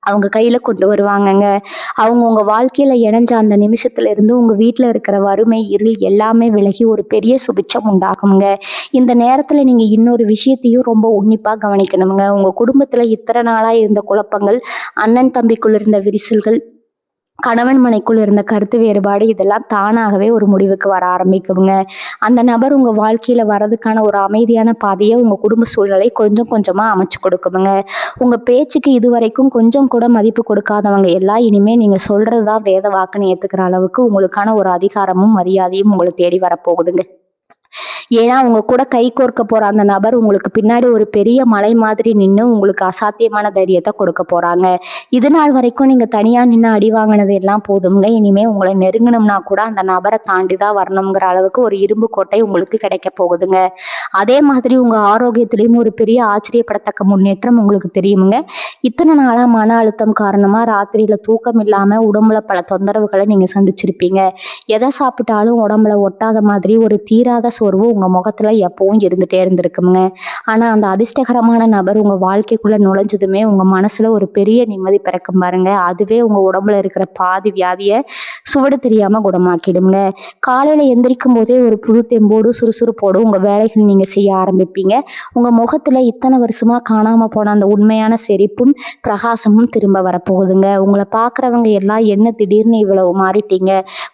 அவங்க கையில கொண்டு வருவாங்கங்க. அவங்க உங்க வாழ்க்கையில இணைஞ்ச அந்த நிமிஷத்துல இருந்து உங்க வீட்டுல இருக்கிற வறுமை, இருள் எல்லாமே விலகி ஒரு பெரிய சுபிட்சம் உண்டாகுங்க. இந்த நேரத்துல நீங்க இன்னொரு விஷயத்தையும் ரொம்ப உன்னிப்பா கவனிக்கணுங்க. உங்க குடும்பத்துல இத்தனை நாளா இருந்த குழப்பங்கள், அண்ணன் தம்பிக்குள்ள இருந்த விரிசல்கள், கணவன் மனைக்குள் இருந்த கருத்து வேறுபாடு இதெல்லாம் தானாகவே ஒரு முடிவுக்கு வர ஆரம்பிக்குங்க. அந்த நபர் உங்க வாழ்க்கையில வர்றதுக்கான ஒரு அமைதியான பாதையை உங்க குடும்ப சூழ்நிலை கொஞ்சம் கொஞ்சமா அமைச்சு கொடுக்குமுங்க. உங்க பேச்சுக்கு இதுவரைக்கும் கொஞ்சம் கூட மதிப்பு கொடுக்காதவங்க எல்லாம் இனிமே நீங்க சொல்றதுதான் வேத வாக்குன்னு ஏத்துக்கிற அளவுக்கு உங்களுக்கான ஒரு அதிகாரமும் மரியாதையும் உங்களை தேடி வரப்போகுதுங்க. ஏன்னா உங்க கூட கை கோர்க்க போற அந்த நபர் உங்களுக்கு பின்னாடி ஒரு பெரிய மலை மாதிரி நின்று உங்களுக்கு அசாத்தியமான தைரியத்தை கொடுக்க போறாங்க. இது நாள் வரைக்கும் நீங்க தனியா நின்று அடி வாங்கினது எல்லாம் போதுங்க. இனிமே உங்களை நெருங்கணும்னா கூட அந்த நபரை தாண்டிதான் வரணுங்கிற அளவுக்கு ஒரு இரும்பு கோட்டை உங்களுக்கு கிடைக்க போகுதுங்க. அதே மாதிரி உங்க ஆரோக்கியத்திலையும் ஒரு பெரிய ஆச்சரியப்படத்தக்க முன்னேற்றம் உங்களுக்கு தெரியுமுங்க. இத்தனை நாளா மன அழுத்தம் காரணமா ராத்திரியில தூக்கம் இல்லாம உடம்புல பல தொந்தரவுகளை நீங்க சந்திச்சிருப்பீங்க. எதை சாப்பிட்டாலும் உடம்புல ஒட்டாத மாதிரி ஒரு தீராத சோர்வு உங்க முகத்துல எப்பவும் இருந்துட்டே இருந்திருக்குங்க. ஆனா அந்த அதிர்ஷ்டகரமான நபர் உங்க வாழ்க்கைக்குள்ள நுழைஞ்சதுமே உங்க மனசுல ஒரு பெரிய நிம்மதி பிறக்கும் பாருங்க. அதுவே உங்க உடம்புல இருக்கிற பாதி வியாதிய சுவடு தெரியாம குணமாக்கிடுங்க. காலையில எந்திரிக்கும் போதே ஒரு புது தெம்போடு சுறுசுறுப்போடு உங்க வேலைகள் நீங்க செய்ய ஆரம்பிப்பீங்க. உங்க முகத்துல இத்தனை வருஷமா காணாம போன அந்த உண்மையான சிரிப்பும் பிரகாசமும் திரும்ப வரப்போகுதுங்க. உங்களை பாக்குறவங்க எல்லாம் என்ன திடீர்னு இவ்வளவு மாறிட்டீங்க,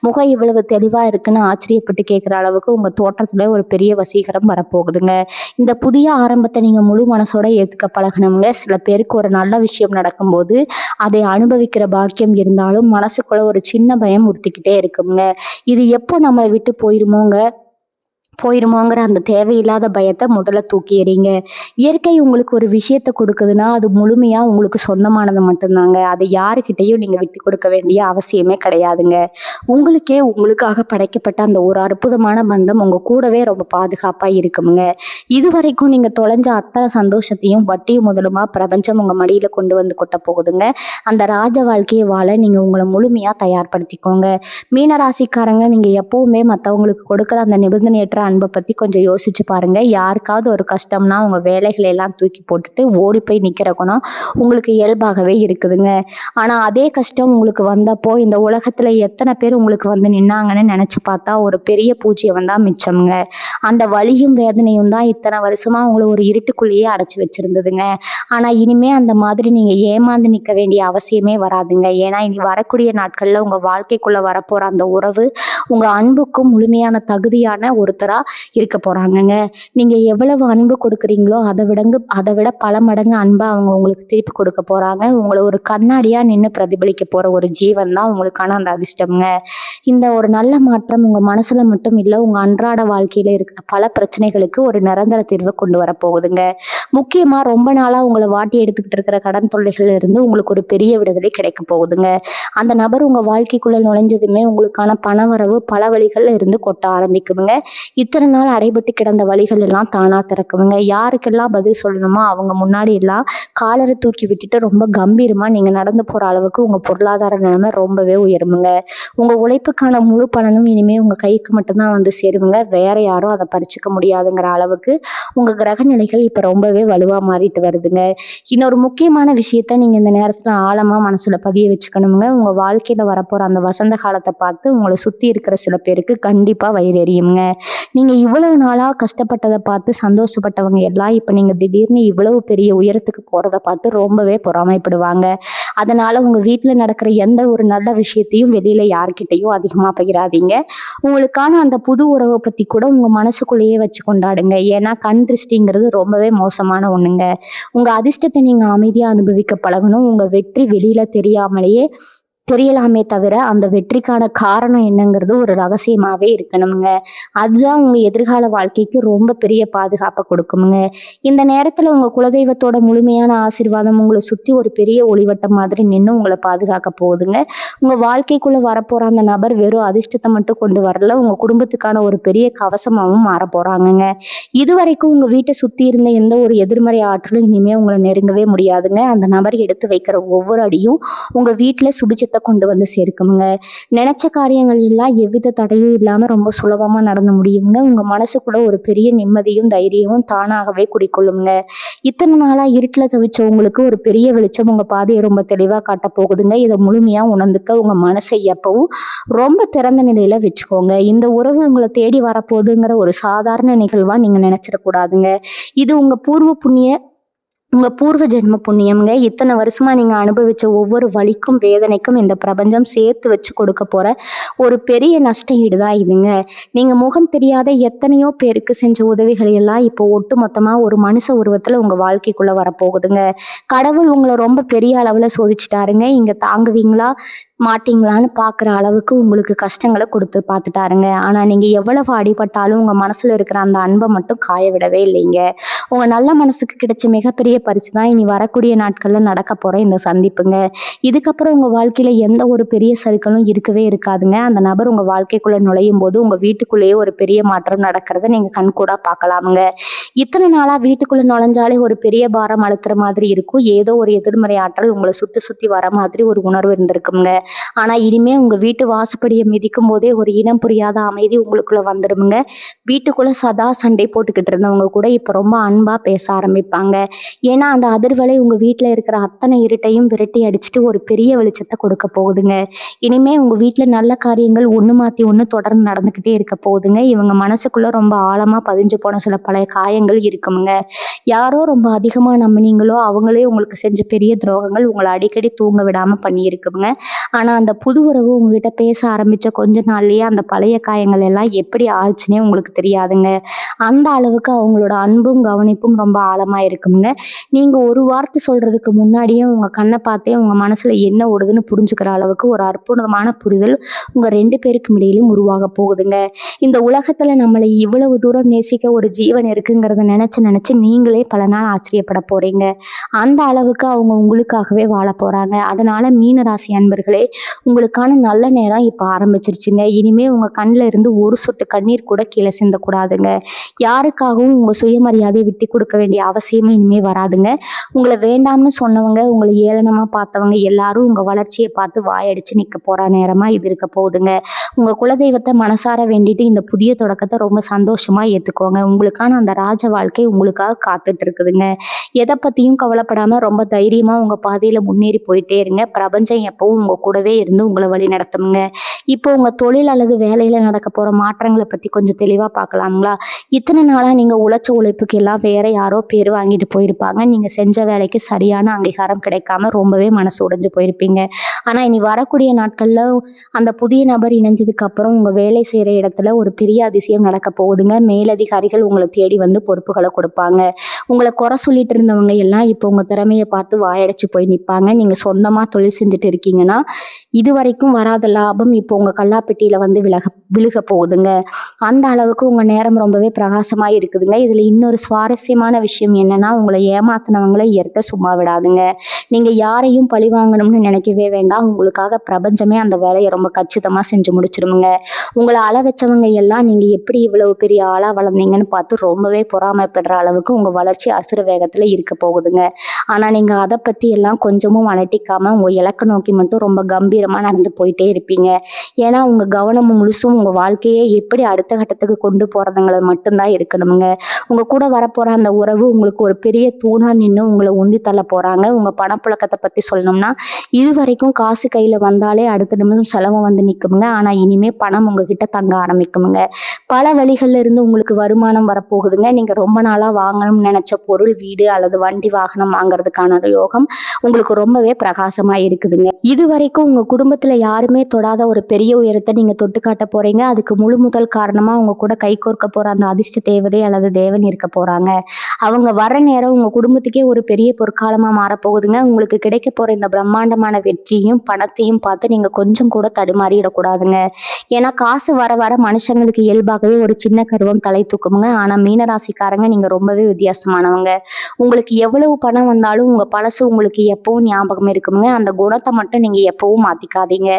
முகம் இவ்வளவு தெளிவா இருக்குன்னு ஆச்சரியப்பட்டு கேட்கிற அளவுக்கு உங்க தோற்றத்துல ஒரு பெரிய வசீகரம் வரப்போகுதுங்க. இந்த புதிய ஆரம்பத்தை நீங்க முழு மனசோட ஏத்துக்க பழகணுங்க. சில பேருக்கு ஒரு நல்ல விஷயம் நடக்கும்போது அதை அனுபவிக்கிற பாக்கியம் இருந்தாலும் மனசுக்குள்ள ஒரு சின்ன பயம் உறுத்திக்கிட்டே இருக்குங்க. இது எப்போ நம்மளை விட்டு போயிருமோங்க போயிருமோங்கிற அந்த தேவையில்லாத பயத்த முதல்ல தூக்கி எறிங்க. இயற்கை உங்களுக்கு ஒரு விஷயத்த குடுக்குதுன்னா, அது முழுமையா உங்களுக்கு சொந்தமானது மட்டும்தாங்க. அத யாருகிட்டயும் நீங்க விட்டுக் கொடுக்க வேண்டிய அவசியமே கிடையாதுங்க. உங்களுக்காக படைக்கப்பட்ட அந்த ஒரு அற்புதமான பந்தம் உங்க கூடவே ரொம்ப பாதுகாப்பா இருக்குமுங்க. இதுவரைக்கும் நீங்க தொலைஞ்ச அத்தன சந்தோஷத்தையும் வட்டியும் முதலுமா பிரபஞ்சம் உங்க மடியில கொண்டு வந்து கொட்டப் போகுதுங்க. அந்த ராஜ வாழ்க்கைய வாழ நீங்க உங்கள முழுமையா தயார்படுத்திக்கோங்க. மீன ராசிக்காரங்க, நீங்க எப்பவுமே மத்தவங்களுக்கு கொடுக்குற அந்த நிபந்தனையற்ற அன்பை பத்தி கொஞ்சம் யோசிச்சு பாருங்க. யாருக்காவது ஒரு கஷ்டம்னா உங்க வேலைகளை எல்லாம் தூக்கி போட்டுட்டு ஓடி போய் நிக்கிற குணம் உங்களுக்கு இயல்பாகவே இருக்குதுங்க. ஆனா அதே கஷ்டம் உங்களுக்கு வந்தப்போ இந்த உலகத்துல எத்தனை பேர் உங்களுக்கு வந்து நின்னாங்கன்னு நினைச்சு பார்த்தா ஒரு பெரிய பூஜ்யம் தான் மிச்சம்ங்க. அந்த வலியும் வேதனையும் தான் இத்தனை வருஷமா உங்களை ஒரு இருட்டுக்குள்ளேயே அடைச்சு வச்சிருந்ததுங்க. ஆனா இனிமே அந்த மாதிரி நீங்க ஏமாந்து நிக்க வேண்டிய அவசியமே வராதுங்க. ஏன்னா இனி வரக்கூடிய நாட்கள்ல உங்க வாழ்க்கைக்குள்ள வரப்போற அந்த உறவு உங்க அன்புக்கும் முழுமையான தகுதியான ஒருத்தரா இருக்க போறாங்கங்க. நீங்க எவ்வளவு அன்பு கொடுக்குறீங்களோ அதை விட பல மடங்கு அன்பை அவங்க உங்களுக்கு திருப்பி கொடுக்க போறாங்க. உங்களை ஒரு கண்ணாடியா நின்று பிரதிபலிக்க போற ஒரு ஜீவன் தான் உங்களுக்கான அந்த அதிர்ஷ்டம்ங்க. இந்த ஒரு நல்ல மாற்றம் உங்க மனசுல மட்டும் இல்ல, உங்க அன்றாட வாழ்க்கையில இருக்கிற பல பிரச்சனைகளுக்கு ஒரு நிரந்தர தீர்வை கொண்டு வர போகுதுங்க. முக்கியமா ரொம்ப நாளா உங்களை வாட்டி எடுத்துக்கிட்டு இருக்கிற கடன் தொல்லைகள்ல இருந்து உங்களுக்கு ஒரு பெரிய விடுதலை கிடைக்க போகுதுங்க. அந்த நபர் உங்க வாழ்க்கைக்குள்ள நுழைஞ்சதுமே உங்களுக்கான பணவரவு பல வழிகள்ல இருந்து கொட்ட ஆரம்பிக்குதுங்க. இத்தனை நாள் அடைபட்டு கிடந்த வழிகள் எல்லாம் தானா திறக்குதுங்க. யாருக்கெல்லாம் பதில் சொல்லணுமோ அவங்க முன்னாடி எல்லாம் காலரை தூக்கி விட்டுட்டு ரொம்ப கம்பீரமா நீங்க நடந்து போற அளவுக்கு உங்க பொருளாதார நிலைமை ரொம்பவே உயருமுங்க. உங்க உழைப்புக்கான முழு பலனும் இனிமே உங்க கைக்கு மட்டும்தான் வந்து சேருங்க. வேற யாரும் அதை பறிச்சுக்க முடியாதுங்கிற அளவுக்கு உங்க கிரக நிலைகள் இப்ப ரொம்பவே வலுவா மாறிட்டு வருதுங்க. இன்னொரு முக்கியமான விஷயத்த நீங்க இந்த நேரத்துல ஆழமா மனசுல பதிய வச்சுக்கணுங்க. உங்க வாழ்க்கையில வரப்போற அந்த வசந்த காலத்தை பார்த்து உங்களை சுத்தி இருக்கிற சில பேருக்கு கண்டிப்பா வயிறு எரியுங்க. நீங்க இவ்வளவு நாளா கஷ்டப்பட்டதை பார்த்து சந்தோஷப்பட்டவங்க எல்லாம் இப்ப நீங்க திடீர்னு இவ்வளவு பெரிய உயரத்துக்கு போறதை பார்த்து ரொம்பவே பொறாமைப்படுவாங்க. அதனால உங்க வீட்டுல நடக்கிற எந்த ஒரு நல்ல விஷயத்தையும் வெளியில யார்கிட்டையும் அதிகமா பகிராதீங்க. உங்களுக்கான அந்த புது உறவை பத்தி கூட உங்க மனசுக்குள்ளேயே வச்சு கொண்டாடுங்க. ஏன்னா கண் திருஷ்டிங்கிறது ரொம்பவே மோசமான ஒண்ணுங்க. உங்க அதிர்ஷ்டத்தை நீங்க அமைதியா அனுபவிக்க பழகணும். உங்க வெற்றி வெளியில தெரியலாமே தவிர அந்த வெற்றிக்கான காரணம் என்னங்கிறது ஒரு ரகசியமாவே இருக்கணுங்க. அதுதான் உங்க எதிர்கால வாழ்க்கைக்கு ரொம்ப பெரிய பாதுகாப்பை கொடுக்குமுங்க. இந்த நேரத்துல உங்க குலதெய்வத்தோட முழுமையான ஆசீர்வாதம் உங்களை சுத்தி ஒரு பெரிய ஒளிவட்டம் மாதிரி நின்று உங்களை பாதுகாக்க போகுதுங்க. உங்க வாழ்க்கைக்குள்ள வரப்போற அந்த நபர் வெறும் அதிர்ஷ்டத்தை மட்டும் கொண்டு வரல, உங்க குடும்பத்துக்கான ஒரு பெரிய கவசமாவும் மாற போறாங்கங்க. இதுவரைக்கும் உங்க வீட்டை சுத்தி இருந்த எந்த ஒரு எதிர்மறை ஆற்றலும் இனிமே உங்களை நெருங்கவே முடியாதுங்க. அந்த நபர் எடுத்து வைக்கிற ஒவ்வொரு அடியும் உங்க வீட்டுல சுபிச்சத்தை கொண்டு வந்து சேர்க்குமுங்க. நினைச்ச காரியங்கள் எல்லாம் எவ்வித தடையும் இல்லாம ரொம்ப சுலபமா நடந்து முடியுங்க. உங்க மனசுக்குள்ள ஒரு பெரிய நிம்மதியும் தைரியமும் தானாகவே குடிக்கொள்ளுங்க. இத்தனை நாளா இருட்டுல தவிச்ச உங்களுக்கு ஒரு பெரிய வெளிச்சம் உங்க பாதையை ரொம்ப தெளிவா காட்ட போகுதுங்க. இதை முழுமையா உணர்ந்துக்க உங்க மனசை எப்பவும் ரொம்ப திறந்த நிலையில வச்சுக்கோங்க. இந்த உறவு உங்களை தேடி வரப்போகுதுங்கிற ஒரு சாதாரண நிகழ்வா நீங்க நினைச்சிடக்கூடாதுங்க. இது உங்க பூர்வ ஜென்ம புண்ணியம்ங்க. இத்தனை வருஷமா நீங்க அனுபவிச்ச ஒவ்வொரு வலிக்கும் வேதனைக்கும் இந்த பிரபஞ்சம் சேர்த்து வச்சு கொடுக்க போற ஒரு பெரிய நஷ்ட ஈடு தான் இதுங்க. நீங்க முகம் தெரியாத எத்தனையோ பேருக்கு செஞ்ச உதவிகளை எல்லாம் இப்போ ஒட்டு மொத்தமா ஒரு மனுஷ உருவத்துல உங்க வாழ்க்கைக்குள்ள வரப்போகுதுங்க. கடவுள் உங்களை ரொம்ப பெரிய அளவுல சோதிச்சுட்டாருங்க. இங்க தாங்குவீங்களா மாட்டீங்களான்னு பார்க்குற அளவுக்கு உங்களுக்கு கஷ்டங்களை கொடுத்து பார்த்துட்டாருங்க. ஆனால் நீங்கள் எவ்வளவு அடிபட்டாலும் உங்கள் மனசில் இருக்கிற அந்த அன்பை மட்டும் காய விடவே இல்லைங்க. உங்கள் நல்ல மனசுக்கு கிடைச்ச மிகப்பெரிய பரிசு தான் இனி வரக்கூடிய நாட்களில் நடக்க போகிற இந்த சந்திப்புங்க. இதுக்கப்புறம் உங்கள் வாழ்க்கையில் எந்த ஒரு பெரிய சறுக்கலும் இருக்கவே இருக்காதுங்க. அந்த நபர் உங்கள் வாழ்க்கைக்குள்ளே நுழையும் போது உங்கள் வீட்டுக்குள்ளேயே ஒரு பெரிய மாற்றம் நடக்கிறத நீங்கள் கண்கூடாக பார்க்கலாமுங்க. இத்தனை நாளாக வீட்டுக்குள்ளே நுழைஞ்சாலே ஒரு பெரிய பாரம் அழுத்துற மாதிரி இருக்கும். ஏதோ ஒரு எதிர்மறை ஆற்றல் உங்களை சுற்றி சுற்றி வர மாதிரி ஒரு உணர்வு இருந்திருக்குங்க. ஆனா இனிமே உங்க வீட்டு வாசப்படியை மிதிக்கும் போதே ஒரு இனம் புரியாத அமைதி உங்களுக்குள்ள வந்துடுமுங்க. வீட்டுக்குள்ள சதா சண்டை போட்டுக்கிட்டு இருந்தவங்க கூட இப்ப ரொம்ப அன்பா பேச ஆரம்பிப்பாங்க. ஏன்னா அந்த அதிர்வலை உங்க வீட்டுல இருக்கிற அத்தனை இருட்டையும் விரட்டி அடிச்சுட்டு ஒரு பெரிய வெளிச்சத்தை கொடுக்க போகுதுங்க. இனிமே உங்க வீட்டுல நல்ல காரியங்கள் ஒண்ணு மாத்தி ஒண்ணு தொடர்ந்து நடந்துகிட்டே இருக்க போகுதுங்க. இவங்க மனசுக்குள்ள ரொம்ப ஆழமா பதிஞ்சு போன சில பழைய காயங்கள் இருக்குமுங்க. யாரோ ரொம்ப அதிகமா நம்பினீங்களோ அவங்களே உங்களுக்கு செஞ்ச பெரிய துரோகங்கள் உங்களை அடிக்கடி தூங்க விடாம பண்ணியிருக்குங்க. ஆனா அந்த புது உறவு உங்ககிட்ட பேச ஆரம்பிச்ச கொஞ்ச நாள்லயே அந்த பழைய காயங்கள் எல்லாம் எப்படி ஆச்சுன்னே உங்களுக்கு தெரியாதுங்க. அந்த அளவுக்கு அவங்களோட அன்பும் கவனிப்பும் கவனிப்பும் ரொம்ப ஆழமா இருக்குங்க. நீங்க ஒரு வார்த்தை சொல்றதுக்கு முன்னாடியே உங்க கண்ண பார்த்தே உங்க மனசுல என்ன ஓடுதுன்னு புரிஞ்சுக்கிற அளவுக்கு ஒரு அற்புதமான புரிதல் உங்க 2 பேருக்கும் இடையிலும் உருவாக போகுதுங்க. இந்த உலகத்துல நம்மள இவ்வளவு தூரம் நேசிக்க ஒரு ஜீவன் இருக்குங்கிறத நினைச்சு நினைச்சு நீங்களே பல நாள் ஆச்சரியப்பட போறீங்க. அந்த அளவுக்கு அவங்க உங்களுக்காகவே வாழப் போறாங்க. அதனால மீன ராசி அன்பர்களே, உங்களுக்கான நல்ல நேரம் இப்ப ஆரம்பிச்சிருச்சுங்க. இனிமே உங்க கண்ல இருந்து ஒரு சொட்டு கண்ணீர் கூட கீழ சிந்தக்கூடாதுங்க. யாருக்காகவும் உங்க சுயமரியாதையை விட்டுக் கொடுக்க வேண்டிய அவசியமே இனிமே வராதுங்க. உங்கள வேண்டாம்னு சொன்னவங்க, உங்கள ஏளனமா பார்த்தவங்க எல்லாரும் உங்க வளர்ச்சிய பார்த்து வாயடிச்சு நிக்க போற நேரமா இது இருக்க போகுதுங்க. உங்க குலதெய்வத்த மனசார வேண்டிட்டு இந்த புதிய தொடக்கத்த ரொம்ப சந்தோஷமா ஏத்துக்கோங்க. உங்களுக்கான அந்த ராஜ வாழ்க்கை உங்களுக்காக காத்துட்டு இருக்குதுங்க. எத பத்தியும் கவலைப்படாம ரொம்ப தைரியமா உங்க பாதையில முன்னேறி போயிட்டே இருங்க. பிரபஞ்சம் எப்பவும் உங்க கூடவே இருந்து உங்கள வழி நடத்துங்க. இப்போ உங்க தொழில் அல்லது வேலையில நடக்க போற மாற்றங்களை பத்தி கொஞ்சம் தெளிவா பார்க்கலாங்களா? இத்தனை நாளா நீங்க உழைச்ச உழைப்புக்கு எல்லாம் வேற யாரோ பேர் வாங்கிட்டு போயிருப்பாங்க. நீங்க செஞ்ச வேலைக்கு சரியான அங்கீகாரம் கிடைக்காம ரொம்பவே மனசு உடைஞ்சு போயிருப்பீங்க. ஆனா இனி வரக்கூடிய நாட்கள்ல அந்த புதிய நபர் இணைஞ்சதுக்கு அப்புறம் உங்க வேலை செய்யற இடத்துல ஒரு பெரிய அதிசயம் நடக்க போகுதுங்க. மேலதிகாரிகள் உங்களை தேடி வந்து பொறுப்புகளை கொடுப்பாங்க. உங்களை குறை சொல்லிட்டு இருந்தவங்க எல்லாம் இப்போ உங்க திறமையை பார்த்து வாயடைச்சு போய் நிற்பாங்க. நீங்க சொந்தமா தொழில் செஞ்சுட்டு இருக்கீங்கன்னா இது வரைக்கும் வராத லாபம் இப்போ உங்க கல்லாப்பெட்டியில வந்து விழுக போகுதுங்க. அந்த அளவுக்கு உங்க நேரம் ரொம்பவே பிரகாசமா இருக்குதுங்க. இதுல இன்னொரு சுவாரஸ்யமான விஷயம் என்னன்னா, உங்களை ஏமாத்தினவங்களை இயற்கை சும்மா விடாதுங்க. நீங்க யாரையும் பழி வாங்கணும்னு நினைக்கவே வேண்டாம். உங்களுக்காக பிரபஞ்சமே அந்த வேலையை ரொம்ப கச்சிதமா செஞ்சு முடிச்சிருமுங்க. உங்களை அள வச்சவங்க எல்லாம் நீங்க எப்படி இவ்வளவு பெரிய ஆளா வளர்ந்தீங்கன்னு பார்த்து ரொம்பவே பொறாமைப்படுற அளவுக்கு உங்க வளர்ச்சி அசுர வேகத்துல இருக்க போகுதுங்க. ஆனா நீங்க அதை பத்தி எல்லாம் கொஞ்சமும் அலட்டிக்காம உங்க இலக்கை நோக்கி மட்டும் ரொம்ப கம்பீரமா நடந்து போயிட்டே இருப்பீங்க. ஏன்னா உங்க கவனம் முழுசும் உங்க வாழ்க்கையை எப்படி அடுத்த கட்டத்துக்கு கொண்டு போறதுங்களை மட்டும்தான் இருக்கணுங்க. உங்க கூட வரப்போற அந்த உறவு உங்களுக்கு ஒரு பெரிய தூணா நின்று உங்களை உந்தி தள்ள போறாங்க. உங்க பணப்புழக்கத்தை பத்தி சொல்லணும்னா, இது வரைக்கும் காசு கையில வந்தாலே அடுத்த நிமிஷம் செலவு வந்து நிற்குமுங்க. ஆனா இனிமே பணம் உங்ககிட்ட தங்க ஆரம்பிக்குமுங்க. பல வழிகள்ல இருந்து உங்களுக்கு வருமானம் வரப்போகுதுங்க. நீங்க ரொம்ப நாளா வாங்கணும்னு நினைச்ச பொருள், வீடு அல்லது வண்டி வாகனம் வாங்குறதுக்கான யோகம் உங்களுக்கு ரொம்பவே பிரகாசமா இருக்குதுங்க. இது வரைக்கும் உங்க குடும்பத்துல யாருமே தொடாத ஒரு பெரிய உயரத்தை நீங்க தொட்டு காட்ட போறீங்க. அதுக்கு முழு முதல் காரணமா உங்க கூட கைகோர்க்க போற அந்த அதிர்ஷ்ட தேவதை அல்லது தேவன் இருக்க போறாங்க. அவங்க வர நேரம் உங்க குடும்பத்துக்கே ஒரு பெரிய பொற்காலமா மாறப்போகுதுங்க. உங்களுக்கு கிடைக்க போற இந்த பிரம்மாண்டமான வெற்றியும் பணத்தையும் பார்த்து நீங்க கொஞ்சம் கூட தடுமாறிடக்கூடாதுங்க. ஏன்னா காசு வர வர மனுஷங்களுக்கு இயல்பாகவே ஒரு சின்ன கருவம் தலை தூக்குமுங்க. ஆனா மீனராசிக்காரங்க நீங்க ரொம்பவே வித்தியாசமானவங்க. உங்களுக்கு எவ்வளவு பணம் வந்தாலும் உங்க பழசு உங்களுக்கு எப்பவும் ஞாபகம் இருக்குமுங்க. அந்த குணத்தை மட்டும் நீங்க எப்பவும் மாத்திக்காதீங்க.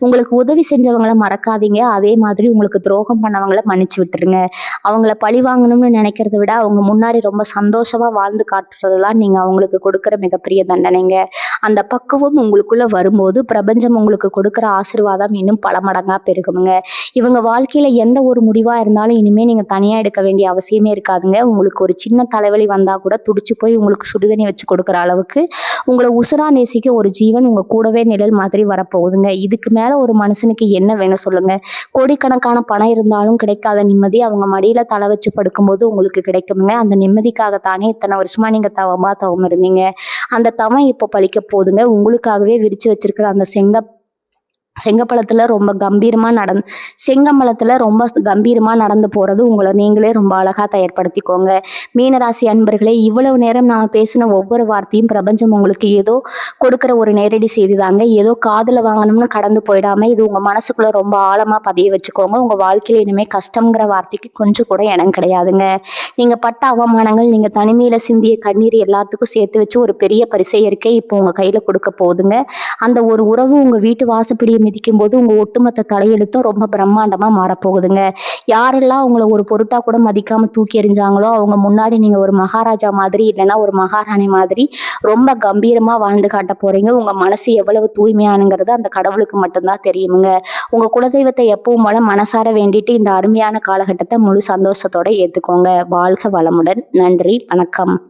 உங்களுக்கு உதவி செஞ்சவங்களை மறக்காதீங்க. அதே மாதிரி உங்களுக்கு துரோகம் பண்ணவங்களை மன்னிச்சு விட்டுருங்க. அவங்கள பழி வாங்கணும்னு நினைக்கிறத விட அவங்க முன்னாடி ரொம்ப சந்தோஷமா வாழ்ந்து காட்டுறதுலாம் நீங்க அவங்களுக்கு கொடுக்குற மிகப்பெரிய தண்டனைங்க. அந்த பக்குவம் உங்களுக்குள்ள வரும்போது பிரபஞ்சம் உங்களுக்கு கொடுக்குற ஆசீர்வாதம் இன்னும் பல மடங்கா பெருகுமுங்க. இவங்க வாழ்க்கையில எந்த ஒரு முடிவா இருந்தாலும் இனிமே நீங்க தனியா எடுக்க வேண்டிய அவசியமே இருக்காதுங்க. உங்களுக்கு ஒரு சின்ன தலைவலி வந்தா கூட துடிச்சு போய் உங்களுக்கு சுடுதண்ணி வச்சு கொடுக்குற அளவுக்கு உங்களை உசுரா நேசிக்க ஒரு ஜீவன் உங்க கூடவே நிழல் மாதிரி வரப்போகுதுங்க. இதுக்கு மேல ஒரு மனுஷனுக்கு என்ன வேணும் சொல்லுங்க? கோடிக்கணக்கான பணம் இருந்தாலும் கிடைக்காத நிம்மதி அவங்க மடியில தலை வச்சு படுக்கும்போது உங்களுக்கு கிடைக்குமுங்க. அந்த நிம்மதிக்காகத்தானே இத்தனை வருஷமா நீங்க தவம் இருந்தீங்க. அந்த தவம் இப்போ பழிக்க போகுதுங்க. உங்களுக்காகவே விரிச்சு வச்சிருக்கிற அந்த செங்கம்பலத்துல ரொம்ப கம்பீரமா நடந்து போறது உங்களை நீங்களே ரொம்ப அழகா தயார்படுத்திக்கோங்க. மீனராசி அன்பர்களே, இவ்வளவு நேரம் நான் பேசின ஒவ்வொரு வார்த்தையும் பிரபஞ்சம் உங்களுக்கு ஏதோ கொடுக்குற ஒரு நேரடி செய்தி தாங்க. ஏதோ காதுல வாங்கணும்னு கடந்து போயிடாம இது உங்க மனசுக்குள்ள ரொம்ப ஆழமா பதிய வச்சுக்கோங்க. உங்க வாழ்க்கையில இனிமே கஷ்டம்ங்கிற வார்த்தைக்கு கொஞ்சம் கூட இடம் கிடையாதுங்க. நீங்க பட்ட அவமானங்கள், நீங்க தனிமையில சிந்திய கண்ணீர் எல்லாத்துக்கும் சேர்த்து வச்சு ஒரு பெரிய பரிசை இருக்கே இப்போ உங்க கையில கொடுக்க போகுதுங்க. அந்த ஒரு உறவு உங்க வீட்டு வாசப்படியை மிதிக்கும் போது உங்க ஒட்டுமொத்த தலையெழுத்தும் ரொம்ப பிரம்மாண்டமா மாறப்போகுதுங்க. யாரெல்லாம் உங்களை ஒரு பொருட்டா கூட மதிக்காம தூக்கி எறிஞ்சாங்களோ அவங்க முன்னாடி நீங்க ஒரு மகாராஜா மாதிரி இல்லைன்னா ஒரு மகாராணி மாதிரி ரொம்ப கம்பீரமா வாழ்ந்து காட்ட போறீங்க. உங்க மனசு எவ்வளவு தூய்மையானுங்கிறது அந்த கடவுளுக்கு மட்டும்தான் தெரியுமுங்க. உங்க குலதெய்வத்தை எப்பவும் போல மனசார வேண்டிட்டு இந்த அருமையான காலகட்டத்தை முழு சந்தோஷத்தோட ஏத்துக்கோங்க. வாழ்க வளமுடன். நன்றி, வணக்கம்.